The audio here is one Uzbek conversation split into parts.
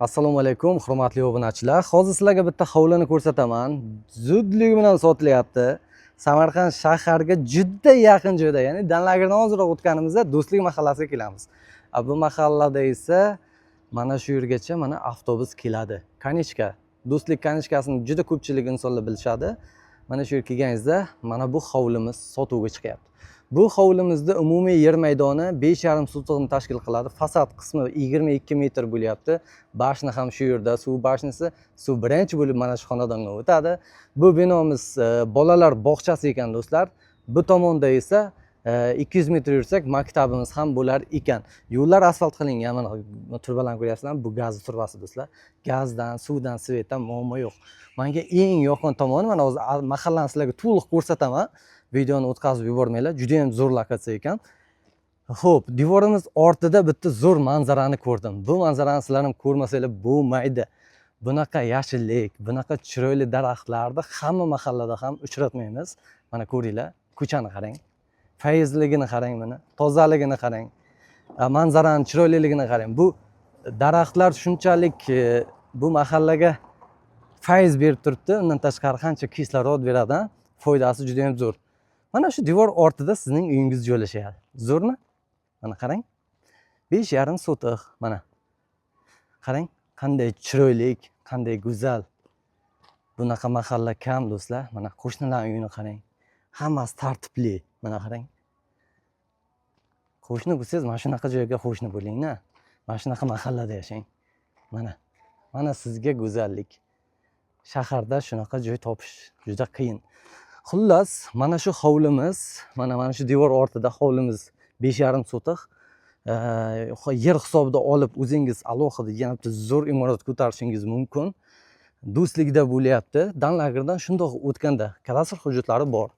Assalomu alaykum, hurmatli obunachilar. Hozir sizlarga bitta hovlini ko'rsataman. Zudlik bilan sotilyapti. Samarqand shaharga juda yaqin joyda, ya'ni Danlagirdan ozroq o'tganimizda Do'stlik mahallasiga kelamiz. Bu mahallada esa mana shu yergacha mana avtobus keladi. Kanichka, Do'stlik kanichkasini juda ko'pchilik insonlar bilishadi. Mana shu yer kelganingizda mana bu hovlimiz sotuvga chiqyapti. Bu hovlimizda umumiy yer maydoni 5,5 sotixni tashkil qiladi. Fasad qismi 22 metr bo'lyapti. Bashna ham shu yerda, suv bashnasi, suv birinchi bo'lib mana shu xonadonga o'tadi. Bu binomiz bolalar bog'chasi ekan do'stlar. Bu tomonda esa 200 metr yursak maktabimiz ham bo'lar ekan. Yo'llar asfalt qilingan. Mana turbalarni ko'ryapsizlarmi? Bu gaz turbasi do'stlar. Gazdan, suvdan, svetdan muammo yo'q. Menga eng yoqqan tomoni mana hozir mahallani sizlarga to'liq ko'rsataman. Videoni o'tkazib yubormanglar. Juda ham zo'r lokatsiya ekan. Xo'p, devorimiz ortida bitta zo'r manzarani ko'rdim. Bu manzarani sizlar ham ko'rmasanglar bo'lmaydi. Bunaqa yashillik, bunaqa chiroyli daraxtlarni hamma mahallada ham uchratmaymiz. Mana ko'ringlar, ko'chani qarang. Fayzligini qarang mana, tozaligini qarang. Manzaraning chiroyliligini qarang. Bu daraxtlar shunchalik bu mahallaga fayz berib turibdi. Undan tashqari qancha kislorod beradi, foydasi juda ham zo'r. Mana shu devor ortida sizning uyingiz joylashadi. Zo'rmi? Mana qarang. 5,5 sotix mana. Qarang, qanday chiroylik, qanday go'zal. Bunaqa mahalla kam do'stlar. Mana qo'shnilar uyini qarang. Hammasi tartibli. Mana qarang. Qo'shni bo'lsangiz, mana shunaqa joyga qo'shni bo'ling-na. Mana shunaqa mahallada yashang. Mana sizga go'zallik. Shaharda shunaqa joy topish juda qiyin. Xullas, mana shu hovlimiz, mana shu devor ortida hovlimiz 5,5 sotix. Yer hisobida olib o'zingiz alohida yana bitta zo'r imorat ko'tarishingiz mumkin. Do'stlikda bo'lyapti. Danlagirdan shundoq o'tganda kadastr hujjatlari bor.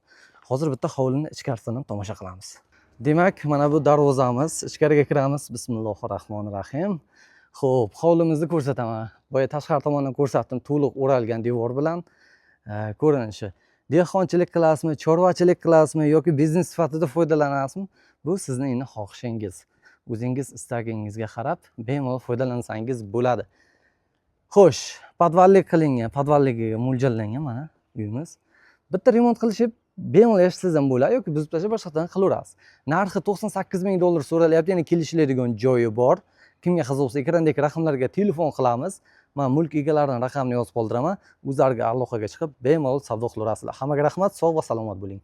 Hozir bitta hovlining ichkarisini tomosha qilamiz. Demak, mana bu darvozamiz. Ichkariga kiramiz. Bismillahirrohmanirrohim. Xo'p, hovlimizni ko'rsataman. Boya tashqari tomondan ko'rsatdim, to'liq o'ralgan devor bilan ko'rinishi. Dehqonchilik qilasizmi, chorvachilik qilasizmi yoki biznes sifatida foydalanasizmi? Bu sizning xohishingiz. O'zingiz istagingizga qarab bemalol foydalansangiz bo'ladi. Xo'sh, podvallik qilingan, podvalligiga mo'ljallangan mana uyimiz. Bitta remont qilishib bemalol yashasangiz ham bo'ladi yoki buzib tashlab boshqadan qilaverasiz. Narxi $98,000 so'ralyapti, ya'ni kelishiladigan joyi bor. Kimga qiziq bo'lsa, ekrandagi raqamlarga telefon qilamiz. Men mulk egalarining raqamini yozib qoldiraman. O'zlariga aloqaga chiqib bemalol savdo qilaverasizlar. Hammaga rahmat, sog' va salomat bo'ling.